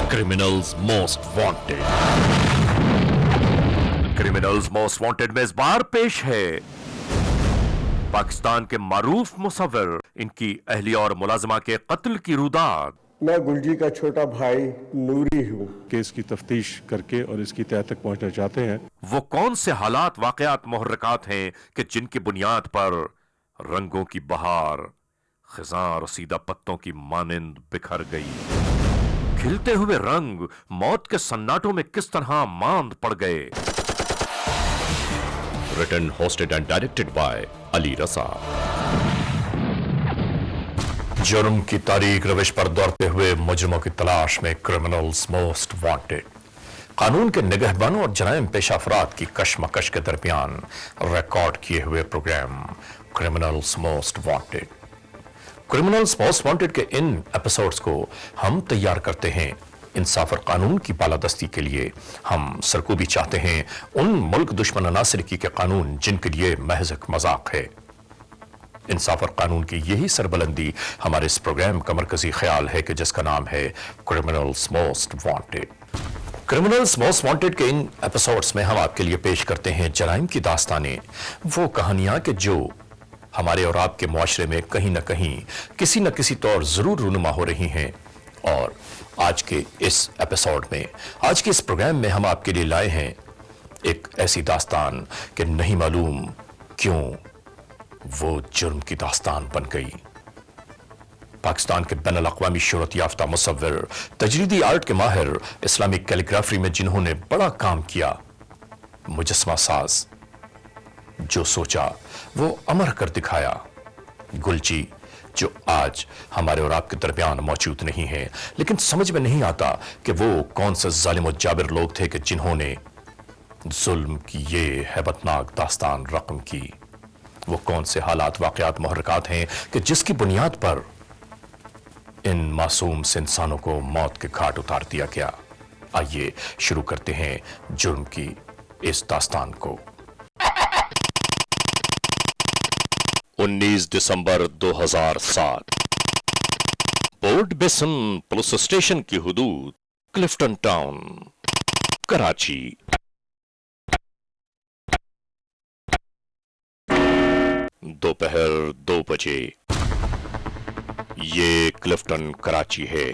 Criminals most wanted. Criminals most wanted में इस बार पेश है पाकिस्तान के मारूफ मुसव्विर, इनकी अहलिया और मुलाजिमा के कत्ल की रुदात। मैं गुलजी का छोटा भाई नूरी हूँ। केस की तफ्तीश करके और इसकी तह तक पहुंचना चाहते हैं। वो कौन से हालात वाकयात मुहर्रिकात हैं कि जिनकी बुनियाद पर रंगों की बहार खिजां रसीदा पत्तों की मानिंद बिखर गई। खिलते हुए रंग मौत के सन्नाटों में किस तरह मांद पड़ गए। Written, hosted and directed by Ali Raza. जुर्म की तारीख रविश पर दौड़ते हुए मुजरिमों की तलाश में क्रिमिनल्स मोस्ट वांटेड। कानून के निगहबान और जराइम पेशा अफराद की कशमकश के दरमियान रिकॉर्ड किए हुए programme criminals most wanted. Criminals most wanted के इन एपिसोड्स को हम तैयार करते हैं इंसाफ और कानून की बालादस्ती के लिए। हम सरकूबी चाहते हैं उन मुल्क दुश्मन अनासरिकी के कानून जिनके लिए महज एक मजाक है। इंसाफ और कानून की यही सरबलंदी हमारे इस प्रोग्राम का मरकजी ख्याल है कि जिसका नाम है criminals most wanted. Criminals most wanted के इन एपिसोड्स में हम आपके लिए पेश करते हैं जराइम की दास्तानें, वो कहानियां कि जो हमारे और आपके मुआशरे में कहीं ना कहीं किसी न किसी तौर जरूर रूनुमा हो रही हैं। और आज के इस एपिसोड में, आज के इस प्रोग्राम में हम आपके लिए लाए हैं एक ऐसी दास्तान कि नहीं मालूम क्यों वो जुर्म की दास्तान बन गई। पाकिस्तान के बैनुल अक़वामी शोहरत याफ्ता मुसव्विर, तजरीदी आर्ट के माहिर, इस्लामिक कैलीग्राफी में जिन्होंने बड़ा काम किया, मुजस्समा साज, जो सोचा वो अमर कर दिखाया, गुलजी, जो आज हमारे और आपके दरमियान मौजूद नहीं है, लेकिन समझ में नहीं आता कि वो कौन से जालिम और जाबिर लोग थे कि जिन्होंने जुल्म की ये हैबतनाक दास्तान रकम की। वो कौन से हालात वाकयात मुहर्रिकात हैं कि जिसकी बुनियाद पर इन मासूम से इंसानों को मौत के घाट उतार दिया गया। आइए शुरू करते हैं जुर्म की इस दास्तान को। 19 दिसंबर 2007 पोर्ट बेसन पुलिस स्टेशन की हुदूद, क्लिफ्टन टाउन, कराची। दोपहर 2 बजे। ये क्लिफ्टन कराची है।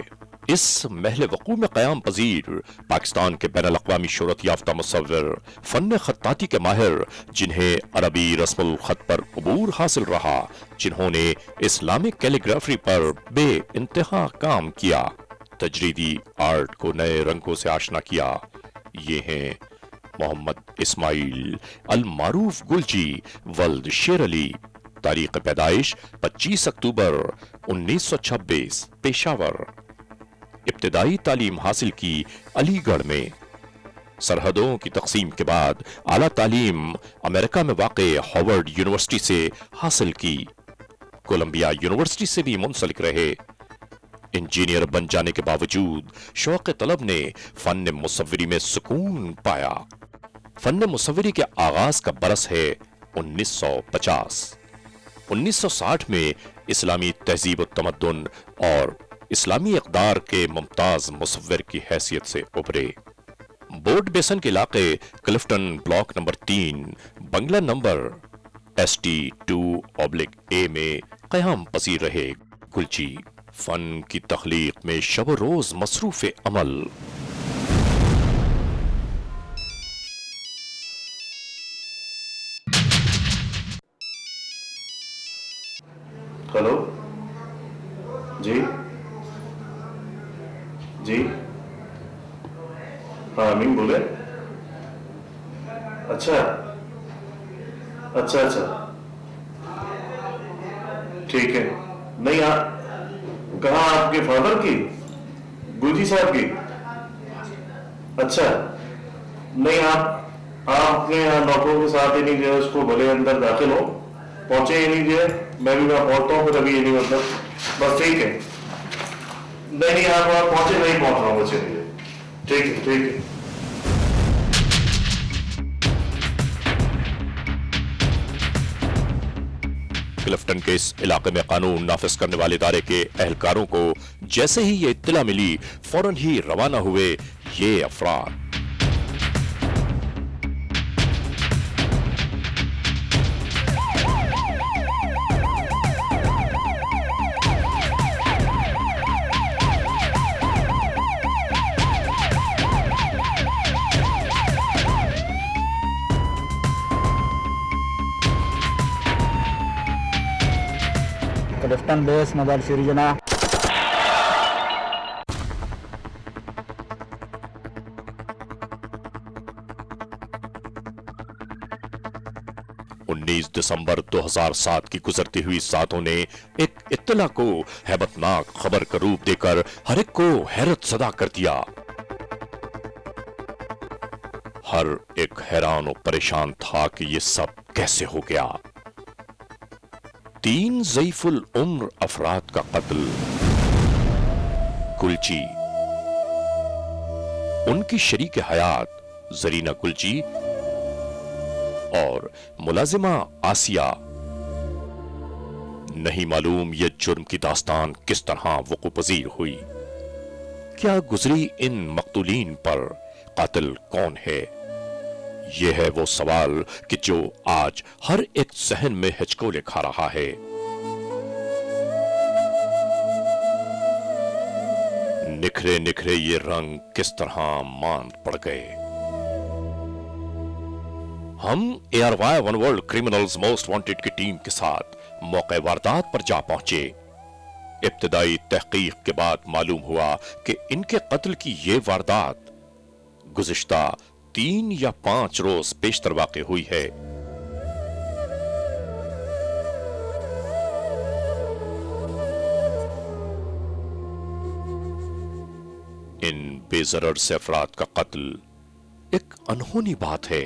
इस महल वकू में क़याम पजीर पाकिस्तान के बैनुल अक़वामी शोहरत याफ्ता मुसव्विर, फन खत्ताती के माहिर, जिन्हें अरबी रस्मुल खत पर अबूर हासिल रहा, जिन्होंने इस्लामिक कैलीग्राफी पर बे इंतहा काम किया, तजरीदी आर्ट को नए रंगों से आशना किया, ये हैं मोहम्मद इस्माइल अल मारूफ गुलजी वल्द शेर अली। तारीख पैदाइश 25 अक्टूबर 1926, पेशावर। इब्तिदाई तालीम हासिल की अलीगढ़ में। सरहदों की तकसीम के बाद आला तालीम अमेरिका में वाक़े हार्वर्ड यूनिवर्सिटी से हासिल की। कोलंबिया यूनिवर्सिटी से भी मुंसलिक रहे। इंजीनियर बन जाने के बावजूद शौक़ तलब ने फन मुसव्विरी में सुकून पाया। फन मुसव्विरी के आगाज का बरस है 1950। 1960 में इस्लामी तहजीब व तमद्दुन और इस्लामी इक़दार के मुमताज मुसव्विर की हैसियत से उभरे। बोर्ड बेसन के इलाके क्लिफ्टन ब्लॉक नंबर 3 बंगला नंबर ST2/A में क़याम पसीर रहे गुलजी। फन की तख्लीक में शब रोज मसरूफ़ अमल। हेलो जी जी, हाँ अमीन बोले। अच्छा अच्छा अच्छा, ठीक है। नहीं आप कहाँ, आपके फादर की, गुलजी साहब की? अच्छा, नहीं आप अपने यहाँ नौकरों के साथ ही नहीं जो है उसको भले अंदर दाखिल हो, पहुंचे ही नहीं जो है, मैं भी वहां पहुंचता हूँ, फिर अभी ये नहीं मतलब, बस ठीक है। नहीं आप वहां पहुंचे, नहीं पहुंच रहा हूँ, बच्चे नहीं, ठीक है ठीक है। क्लिफ्टन के इस इलाके में कानून नाफिज करने वाले इदारे के एहलकारों को जैसे ही ये इत्तला मिली, फौरन ही रवाना हुए ये अफराद। क्लिफ्टन बेस मदर सिरजना। दिसंबर 2007 की गुजरती हुई सातों ने एक इत्तला को हैबतनाक खबर का रूप देकर हर एक को हैरत सदा कर दिया। हर एक हैरान और परेशान था कि ये सब कैसे हो गया। 3 ज़ईफुल उम्र अफराद का कत्ल। गुलजी, उनकी शरीक हयात जरीना गुलजी और मुलाजिमा आसिया। नहीं मालूम ये जुर्म की दास्तान किस तरह वक़ू पज़ीर हुई। क्या गुजरी इन मकतूलीन पर? कातिल कौन है? यह है वो सवाल कि जो आज हर एक ज़हन में हिचकोले खा रहा है। निखरे निखरे ये रंग किस तरह मान पड़ गए। हम ARY one world criminals most wanted की टीम के साथ मौके वारदात पर जा पहुंचे। इब्तिदाई तहकीक के बाद मालूम हुआ कि इनके कत्ल की ये वारदात गुज़िश्ता 3 या 5 रोज पेशतर वाक़ हुई है। इन बेज़रर से अफराद का कत्ल एक अनहोनी बात है।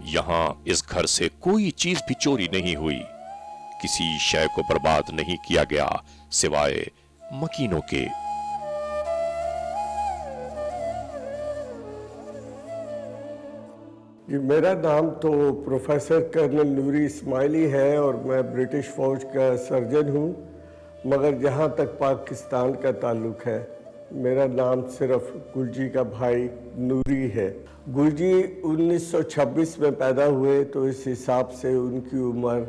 यहां इस घर से कोई चीज भी चोरी नहीं हुई, किसी शय को बर्बाद नहीं किया गया सिवाय मकीनों के। जी, मेरा नाम तो प्रोफेसर कर्नल नूरी इस्माइली है और मैं ब्रिटिश फौज का सर्जन हूँ, मगर जहाँ तक पाकिस्तान का ताल्लुक है मेरा नाम सिर्फ गुलजी का भाई नूरी है। गुलजी 1926 में पैदा हुए तो इस हिसाब से उनकी उम्र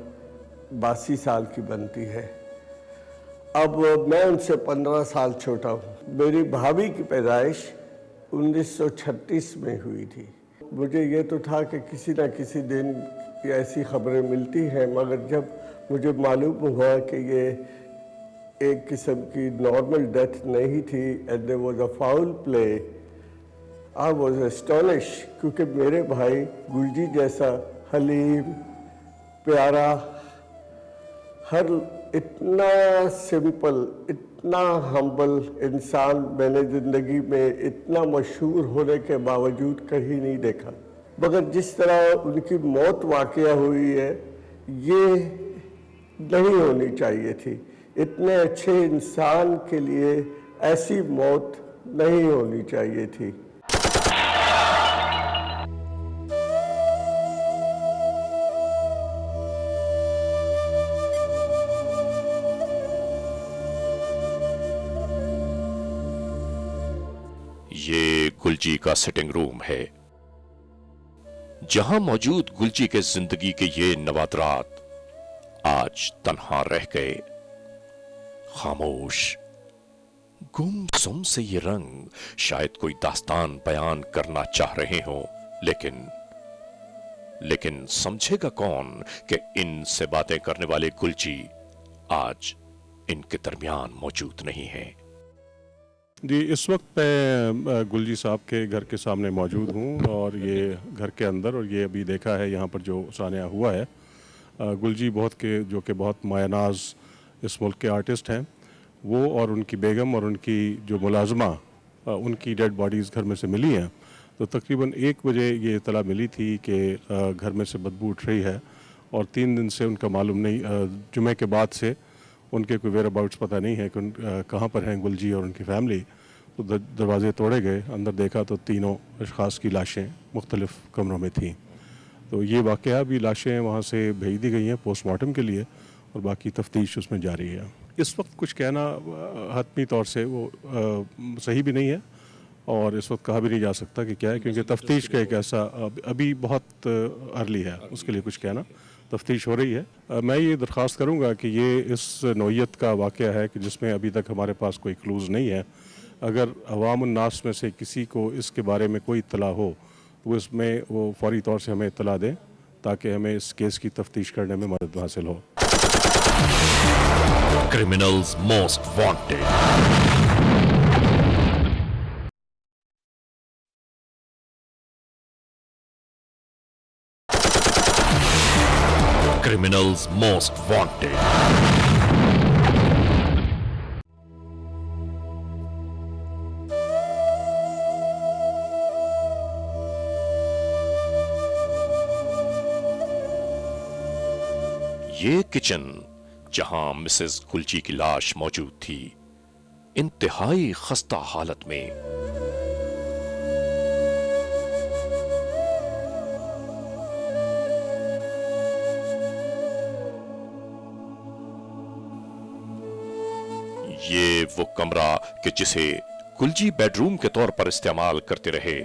82 साल की बनती है। अब मैं उनसे 15 साल छोटा हूँ। मेरी भाभी की पैदाइश 1936 में हुई थी। मुझे ये तो था कि किसी न किसी दिन ऐसी खबरें मिलती हैं, मगर जब मुझे मालूम हुआ कि ये एक किस्म की नॉर्मल डेथ नहीं थी and there was a foul play, I was astonish, क्योंकि मेरे भाई गुलजी जैसा हलीम, प्यारा, हर इतना सिंपल, इतना हम्बल इंसान मैंने ज़िंदगी में इतना मशहूर होने के बावजूद कहीं नहीं देखा। मगर जिस तरह उनकी मौत वाक़या हुई है ये नहीं होनी चाहिए थी। इतने अच्छे इंसान के लिए ऐसी मौत नहीं होनी चाहिए थी। ये गुलजी का सिटिंग रूम है, जहां मौजूद गुलजी के जिंदगी के ये नवादरात आज तन्हा रह गए। खामोश, गुमसुम से ये रंग शायद कोई दास्तान बयान करना चाह रहे हों, लेकिन समझेगा कौन कि इनसे बातें करने वाले गुलजी आज इनके दरमियान मौजूद नहीं है। जी, इस वक्त मैं गुलजी साहब के घर के सामने मौजूद हूँ और ये घर के अंदर, और ये अभी देखा है यहाँ पर जो सानिया हुआ है। गुलजी जो कि बहुत मायनाज इस मुल्क के आर्टिस्ट हैं, वो और उनकी बेगम और उनकी जो मुलाजमा, उनकी डेड बॉडीज़ घर में से मिली हैं। तो तकरीबन 1 बजे ये इतला मिली थी कि घर में से बदबू उठ रही है, और 3 दिन से उनका मालूम नहीं, जुमे के बाद से उनके कोई वेयर अबाउट्स पता नहीं है कि कहाँ पर हैं गुलजी और उनकी फैमिली। तो दरवाजे तोड़े गए, अंदर देखा तो तीनों अशखास की लाशें मुख्तलिफ कमरों में थीं। तो ये वाक़या भी लाशें वहाँ से भेज दी गई हैं पोस्टमार्टम के लिए और बाकी तफ्तीश उसमें जारी है। इस वक्त कुछ कहना हतमी तौर से वो सही भी नहीं है और इस वक्त कहा भी नहीं जा सकता कि क्या है, क्योंकि तफ्तीश का एक ऐसा अभी बहुत अर्ली है उसके लिए कुछ कहना। तफ्तीश हो रही है। मैं ये दरख्वास्त करूँगा कि ये इस नौइयत का वाक़या है कि जिसमें अभी तक हमारे पास कोई क्लूज़ नहीं है। अगर अवामुन्नास में से किसी को इसके बारे में कोई इत्तला हो तो इसमें वो फौरी तौर से हमें इत्तला दें ताकि हमें इस केस की तफ्तीश करने में मदद हासिल हो। Criminals most wanted. Criminals most wanted. ये किचन जहां मिसेस कुलची की लाश मौजूद थी, इंतहाई खस्ता हालत में। ये वो कमरा कि जिसे कुलची बेडरूम के तौर पर इस्तेमाल करते रहे।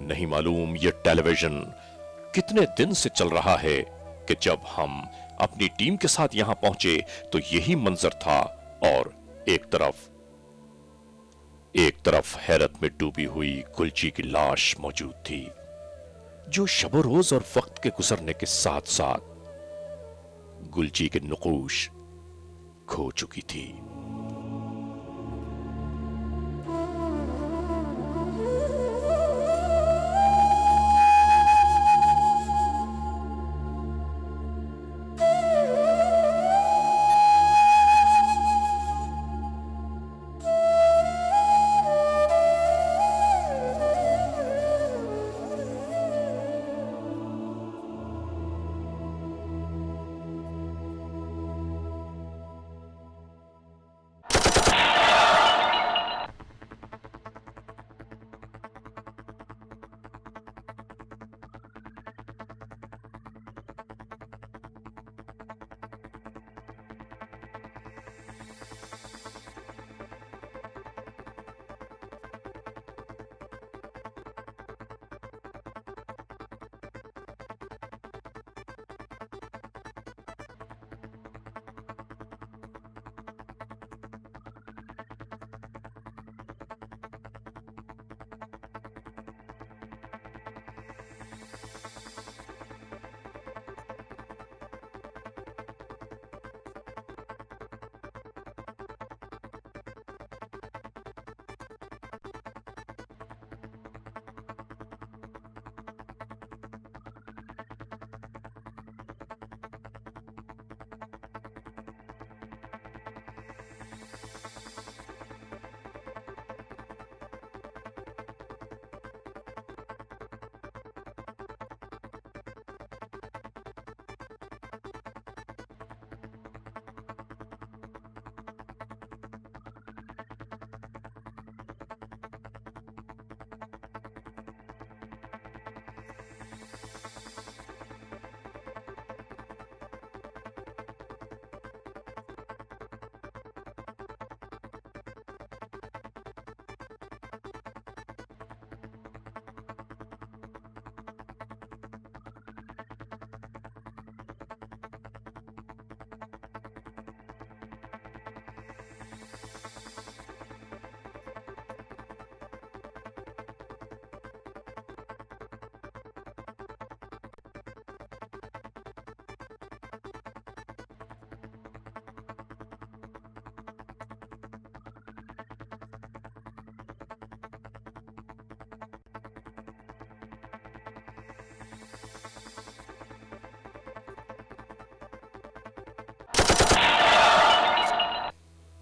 नहीं मालूम ये टेलीविजन कितने दिन से चल रहा है कि जब हम अपनी टीम के साथ यहां पहुंचे तो यही मंजर था और एक तरफ हैरत में डूबी हुई कुलची की लाश मौजूद थी, जो शबो रोज और वक्त के गुजरने के साथ साथ गुलची के नुकूश खो चुकी थी।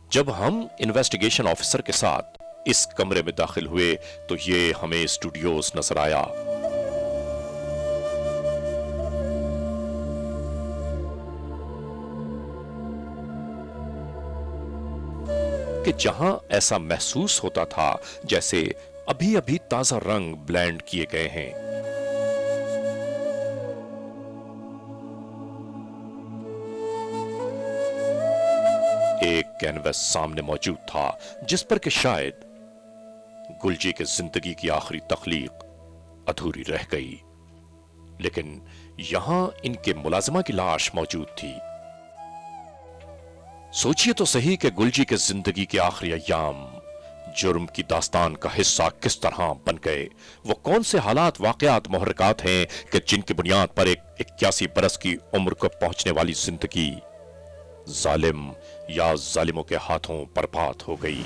जब हम इन्वेस्टिगेशन ऑफिसर के साथ इस कमरे में दाखिल हुए तो ये हमें स्टूडियोज नजर आया। کہ جہاں ایسا محسوس ہوتا تھا جیسے ابھی ابھی تازہ رنگ بلینڈ کیے گئے ہیں۔ ایک کینوس سامنے موجود تھا جس پر کہ شاید گلجی کے زندگی کی آخری تخلیق ادھوری رہ گئی، لیکن یہاں ان کے ملازمہ کی لاش موجود تھی۔ سوچئے تو صحیح کہ گلجی کے زندگی کے آخری ایام جرم کی داستان کا حصہ کس طرح بن گئے۔ وہ کون سے حالات، واقعات، محرکات ہیں کہ جن کی بنیاد پر ایک 81 برس کی عمر کو پہنچنے والی زندگی ظالم یا ظالموں کے ہاتھوں برباد ہو گئی۔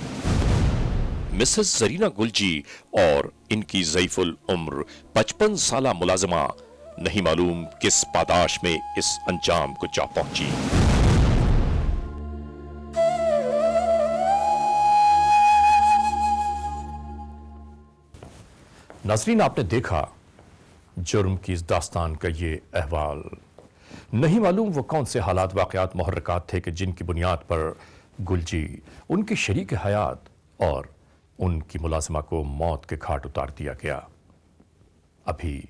مسز زرینہ گلجی اور ان کی ضعیف العمر 55 سالہ ملازمہ نہیں معلوم کس پاداش میں اس انجام کو جا پہنچی۔ ناظرین، آپ نے دیکھا جرم کی اس داستان کا یہ احوال۔ نہیں معلوم وہ کون سے حالات، واقعات، محرکات تھے کہ جن کی بنیاد پر گلجی، ان کی شریک حیات اور ان کی ملازمہ کو موت کے گھاٹ اتار دیا گیا۔ ابھی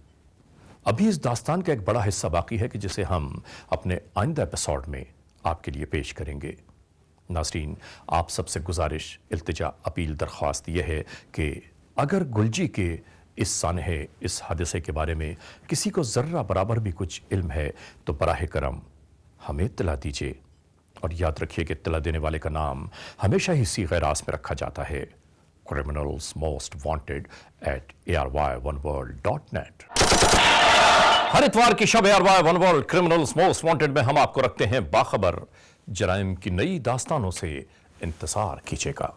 اس داستان کا ایک بڑا حصہ باقی ہے کہ جسے ہم اپنے آئندہ ایپیسوڈ میں آپ کے لیے پیش کریں گے۔ ناظرین، آپ سب سے گزارش، التجا، اپیل، درخواست یہ ہے کہ اگر گلجی کے اس سانحے، اس حادثے کے بارے میں کسی کو ذرہ برابر بھی کچھ علم ہے تو براہ کرم ہمیں اطلاع دیجیے، اور یاد رکھیے کہ اطلاع دینے والے کا نام ہمیشہ ہی صیغہ راست میں رکھا جاتا ہے، criminals most wanted @ARY1world.net۔ ہر اتوار کی شب ARY One World criminals most wanted میں ہم آپ کو رکھتے ہیں باخبر۔ جرائم کی نئی داستانوں سے انتظار کیجیے گا۔